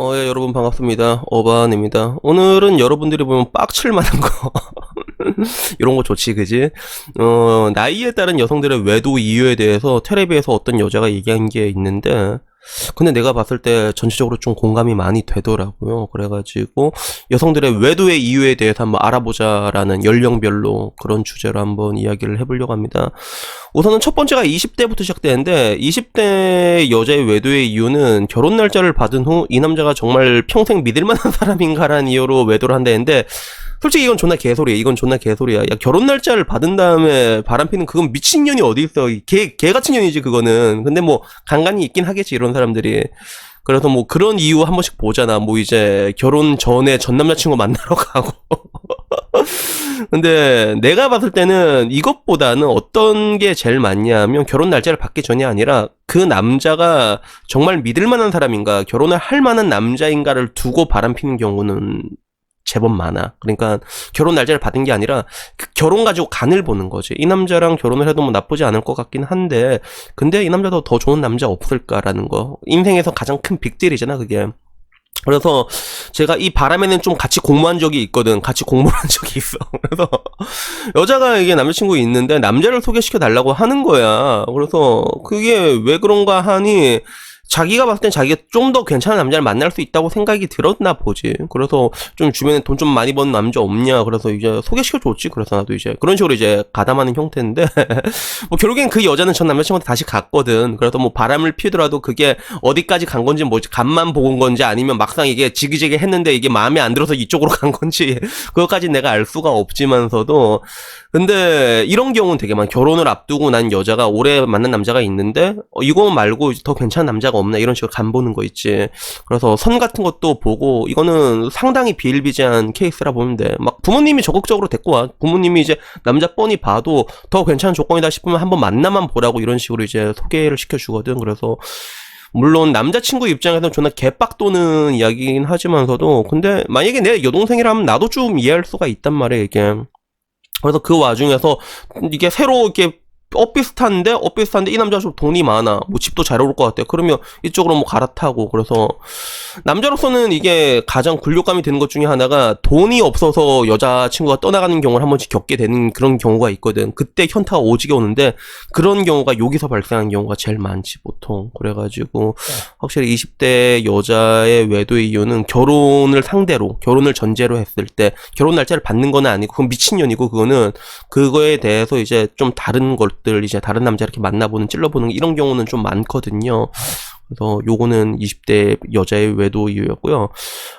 예, 여러분 반갑습니다. 어반입니다. 오늘은 여러분들이 보면 빡칠 만한 거 이런 거 좋지, 그지? 나이에 따른 여성들의 외도 이유에 대해서 텔레비에서 어떤 여자가 얘기한 게 있는데, 근데 내가 봤을 때 전체적으로 좀 공감이 많이 되더라고요. 그래가지고 여성들의 외도의 이유에 대해서 한번 알아보자라는 연령별로 그런 주제로 한번 이야기를 해보려고 합니다. 우선은 첫 번째가 20대부터 시작되는데, 20대 여자의 외도의 이유는 결혼 날짜를 받은 후 이 남자가 정말 평생 믿을 만한 사람인가라는 이유로 외도를 한다는데, 솔직히 이건 존나 개소리야. 이건 존나 개소리야. 야, 결혼 날짜를 받은 다음에 바람피는 그건 미친년이 어디 있어. 개 같은 년이지 그거는. 근데 뭐 간간히 있긴 하겠지, 이런 사람들이. 그래서 뭐 그런 이유 한 번씩 보잖아. 뭐 이제 결혼 전에 전 남자친구 만나러 가고. 근데 내가 봤을 때는 이것보다는 어떤 게 제일 많냐면, 결혼 날짜를 받기 전이 아니라 그 남자가 정말 믿을 만한 사람인가, 결혼을 할 만한 남자인가를 두고 바람피는 경우는 제법 많아. 그러니까 결혼 날짜를 받은 게 아니라 그 결혼 가지고 간을 보는 거지. 이 남자랑 결혼을 해도 뭐 나쁘지 않을 것 같긴 한데, 근데 이 남자도 더 좋은 남자 없을까라는 거. 인생에서 가장 큰 빅딜이잖아, 그게. 그래서 제가 이 바람에는 좀 같이 공모한 적이 있거든. 같이 공모를 한 적이 있어. 그래서 여자가 이게 남자친구 있는데 남자를 소개시켜 달라고 하는 거야. 그래서 그게 왜 그런가 하니, 자기가 봤을 땐 자기가 좀 더 괜찮은 남자를 만날 수 있다고 생각이 들었나 보지. 그래서 좀 주변에 돈 좀 많이 버는 남자 없냐, 그래서 이제 소개시켜줬지. 그래서 나도 이제 그런 식으로 이제 가담하는 형태인데 뭐 결국엔 그 여자는 전 남자친구한테 다시 갔거든. 그래서 뭐 바람을 피우더라도 그게 어디까지 간 건지, 뭐 간만 보고 온 건지, 아니면 막상 이게 지기재기 했는데 이게 마음에 안 들어서 이쪽으로 간 건지 그것까지 내가 알 수가 없지만서도, 근데 이런 경우는 되게 많아. 결혼을 앞두고 난 여자가 오래 만난 남자가 있는데 이거 말고 더 괜찮은 남자가 없나, 이런 식으로 간 보는 거 있지. 그래서 선 같은 것도 보고, 이거는 상당히 비일비재한 케이스라 보면 돼. 막 부모님이 적극적으로 데리고 와. 부모님이 이제 남자 뻔히 봐도 더 괜찮은 조건이다 싶으면 한번 만나만 보라고 이런 식으로 이제 소개를 시켜주거든. 그래서 물론 남자친구 입장에서는 존나 개빡 도는 이야기긴 하지만서도, 근데 만약에 내 여동생이라면 나도 좀 이해할 수가 있단 말이야, 이게. 그래서 그 와중에서 이게 새로 이렇게 엇비슷한데 이 남자가 좀 돈이 많아, 뭐 집도 잘 오를 것 같아. 그러면 이쪽으로 뭐 갈아타고. 그래서 남자로서는 이게 가장 굴욕감이 되는 것 중에 하나가, 돈이 없어서 여자친구가 떠나가는 경우를 한 번씩 겪게 되는 그런 경우가 있거든. 그때 현타가 오지게 오는데, 그런 경우가 여기서 발생하는 경우가 제일 많지 보통. 그래가지고 확실히 20대 여자의 외도의 이유는 결혼을 상대로, 결혼을 전제로 했을 때, 결혼 날짜를 받는 건 아니고 그건 미친년이고, 그거는 그거에 대해서 이제 좀 다른 것들, 이제 다른 남자 이렇게 만나보는, 찔러보는 이런 경우는 좀 많거든요. 그래서 요거는 20대 여자의 외도 이유였고요.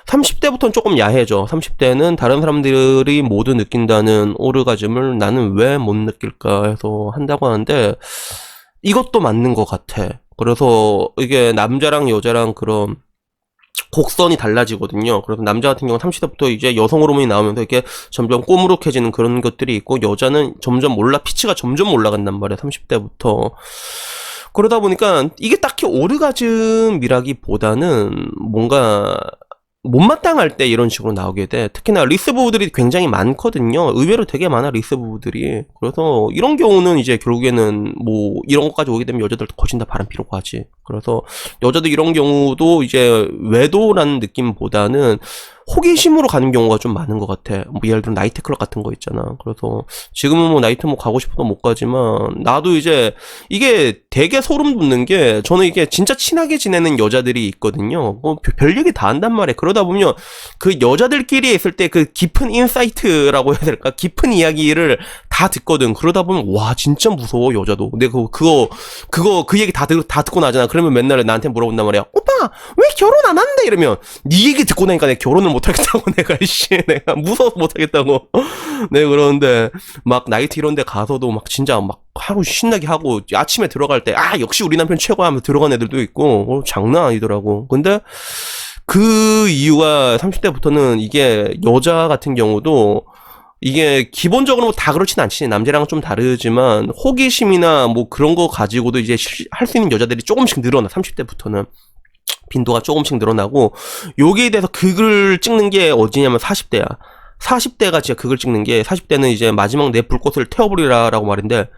30대부터는 조금 야해져. 30대는 다른 사람들이 모두 느낀다는 오르가즘을 나는 왜 못 느낄까 해서 한다고 하는데, 이것도 맞는 것 같아. 그래서 이게 남자랑 여자랑 그런 곡선이 달라지거든요. 그래서 남자 같은 경우는 30대부터 이제 여성 호르몬이 나오면서 이렇게 점점 꼬무룩해지는 그런 것들이 있고, 여자는 점점 피치가 점점 올라간단 말이야, 30대부터. 그러다 보니까 이게 딱히 오르가즘이라기보다는 뭔가 못마땅할 때 이런 식으로 나오게 돼. 특히나 리스 부부들이 굉장히 많거든요. 의외로 되게 많아, 리스 부부들이. 그래서 이런 경우는 이제 결국에는 뭐 이런 것까지 오게 되면 여자들 거진 다 바람피려고 하지. 그래서 여자들 이런 경우도 이제 외도라는 느낌보다는 호기심으로 가는 경우가 좀 많은 것 같아. 뭐 예를 들어 나이트클럽 같은 거 있잖아. 그래서 지금은 뭐 나이트 뭐 가고 싶어도 못 가지만, 나도 이제 이게 되게 소름 돋는 게, 저는 이게 진짜 친하게 지내는 여자들이 있거든요. 별 얘기 다 한단 말이야. 그러다 보면 그 여자들끼리 있을 때 그 깊은 인사이트라고 해야 될까? 깊은 이야기를 다 듣거든. 그러다 보면 와, 진짜 무서워, 여자도. 근데 그 얘기 다 듣고 나잖아. 그러면 맨날 나한테 물어본단 말이야. 오빠 왜 결혼 안 한대? 이러면 네 얘기 듣고 나니까 내가 결혼을 못 하겠다고, 내가 무서워서 못 하겠다고. 네, 그러는데 막 나이트 이런 데 가서도 막 진짜 막 하루 신나게 하고, 아침에 들어갈 때 역시 우리 남편 최고야 하면서 들어간 애들도 있고, 장난 아니더라고. 근데 그 이유가 30대부터는 이게 여자 같은 경우도 이게 기본적으로 다 그렇진 않지. 남자랑은 좀 다르지만 호기심이나 뭐 그런 거 가지고도 이제 할 수 있는 여자들이 조금씩 늘어나. 30대부터는 빈도가 조금씩 늘어나고, 여기에 대해서 극을 찍는 게 어디냐면 40대야. 40대가 진짜 극을 찍는 게, 40대는 이제 마지막 내 불꽃을 태워버리라라고 말인데,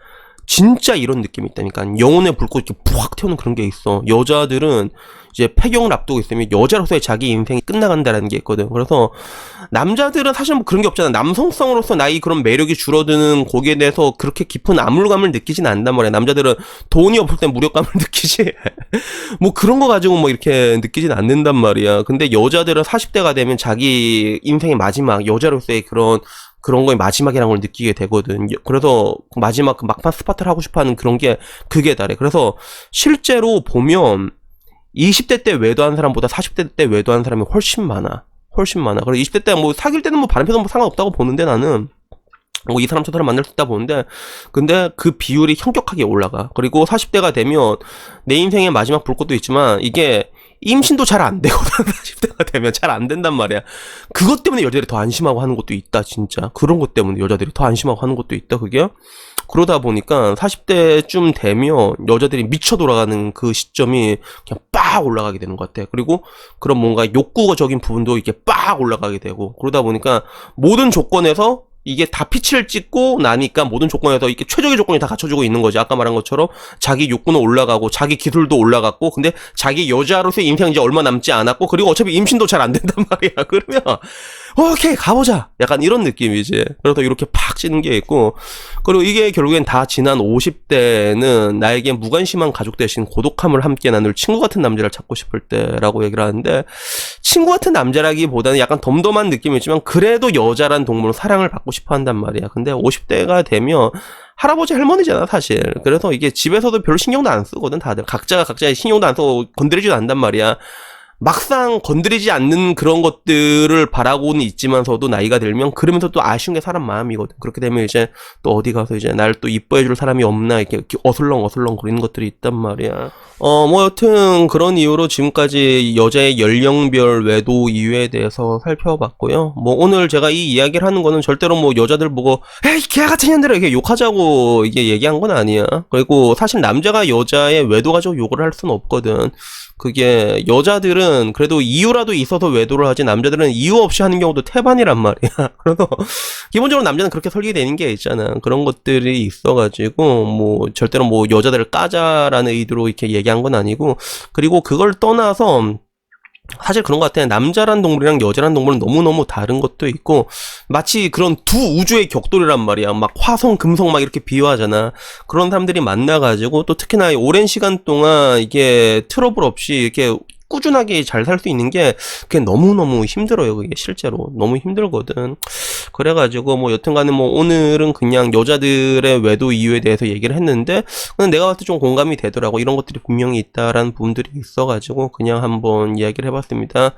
진짜 이런 느낌이 있다니까. 영혼의 불꽃 이렇게 푹 태우는 그런 게 있어. 여자들은 이제 폐경을 앞두고 있으면 여자로서의 자기 인생이 끝나간다라는 게 있거든. 그래서 남자들은 사실 뭐 그런 게 없잖아. 남성성으로서 나의 그런 매력이 줄어드는 거기에 대해서 그렇게 깊은 압류감을 느끼진 않단 말이야. 남자들은 돈이 없을 땐 무력감을 느끼지. 뭐 그런 거 가지고 뭐 이렇게 느끼진 않는단 말이야. 근데 여자들은 40대가 되면 자기 인생의 마지막 여자로서의 그런 거의 마지막이라는 걸 느끼게 되거든. 그래서 마지막 그 막판 스파트를 하고 싶어 하는 그런 게 그게 다래. 그래서 실제로 보면 20대 때 외도한 사람보다 40대 때 외도한 사람이 훨씬 많아. 훨씬 많아. 그래서 20대 때 뭐 사귈 때는 뭐 바람 펴도 뭐 상관없다고 보는데 나는. 뭐 이 사람 저 사람 만날 수 있다 보는데 근데 그 비율이 현격하게 올라가. 그리고 40대가 되면 내 인생의 마지막 불꽃도 있지만 이게 임신도 잘 안 되거든. 40대가 되면 잘 안 된단 말이야. 그것 때문에 여자들이 더 안심하고 하는 것도 있다 진짜. 그런 것 때문에 여자들이 더 안심하고 하는 것도 있다 그게. 그러다 보니까 40대쯤 되면 여자들이 미쳐 돌아가는 그 시점이 그냥 빡 올라가게 되는 것 같아. 그리고 그런 뭔가 욕구적인 부분도 이렇게 빡 올라가게 되고 그러다 보니까 모든 조건에서 이게 다 피치를 찍고 나니까 모든 조건에서 이렇게 최적의 조건이 다 갖춰주고 있는 거지. 아까 말한 것처럼 자기 욕구는 올라가고 자기 기술도 올라갔고 근데 자기 여자로서의 인생은 이제 얼마 남지 않았고 그리고 어차피 임신도 잘 안 된단 말이야. 그러면 오케이 가보자 약간 이런 느낌이지. 그래서 이렇게 팍 찌는 게 있고 그리고 이게 결국엔 다 지난 50대는 나에게 무관심한 가족 대신 고독함을 함께 나눌 친구 같은 남자를 찾고 싶을 때라고 얘기를 하는데 친구 같은 남자라기보다는 약간 덤덤한 느낌이 있지만 그래도 여자란 동물은 사랑을 받고 싶어 한단 말이야. 근데 50대가 되면 할아버지 할머니잖아 사실. 그래서 이게 집에서도 별로 신경도 안 쓰거든. 다들 각자가 각자의 신경도 안 쓰고 건드리지도 않단 말이야. 막상 건드리지 않는 그런 것들을 바라고는 있지만서도 나이가 들면 그러면서 또 아쉬운 게 사람 마음이거든. 그렇게 되면 이제 또 어디 가서 이제 날 또 이뻐해줄 사람이 없나 이렇게 어슬렁 거리는 것들이 있단 말이야. 뭐 여튼 그런 이유로 지금까지 여자의 연령별 외도 이유에 대해서 살펴봤고요. 뭐 오늘 제가 이 이야기를 하는 거는 절대로 뭐 여자들 보고 에이 개 같은 년들아 이렇게 욕하자고 이게 얘기한 건 아니야. 그리고 사실 남자가 여자의 외도 가지고 욕을 할 수는 없거든. 그게 여자들은 그래도 이유라도 있어서 외도를 하지 남자들은 이유 없이 하는 경우도 태반이란 말이야. 그래서 기본적으로 남자는 그렇게 설계되는 게 있잖아. 그런 것들이 있어가지고 뭐 절대로 뭐 여자들을 까자라는 의도로 이렇게 얘기한 건 아니고 그리고 그걸 떠나서 사실 그런 것 같아. 남자란 동물이랑 여자란 동물은 너무너무 다른 것도 있고 마치 그런 두 우주의 격돌이란 말이야. 막 화성 금성 막 이렇게 비유하잖아. 그런 사람들이 만나가지고 또 특히나 오랜 시간 동안 이게 트러블 없이 이렇게 꾸준하게 잘 살 수 있는 게 그게 너무너무 힘들어요. 그게 실제로 너무 힘들거든. 그래가지고 뭐 여튼간에 뭐 오늘은 그냥 여자들의 외도 이유에 대해서 얘기를 했는데 근데 내가 봤을 때 좀 공감이 되더라고. 이런 것들이 분명히 있다라는 부분들이 있어가지고 그냥 한번 이야기를 해봤습니다.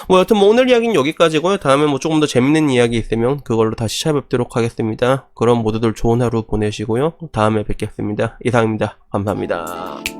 뭐 여튼 뭐 오늘 이야기는 여기까지고요. 다음에 뭐 조금 더 재밌는 이야기 있으면 그걸로 다시 찾아뵙도록 하겠습니다. 그럼 모두들 좋은 하루 보내시고요. 다음에 뵙겠습니다. 이상입니다. 감사합니다.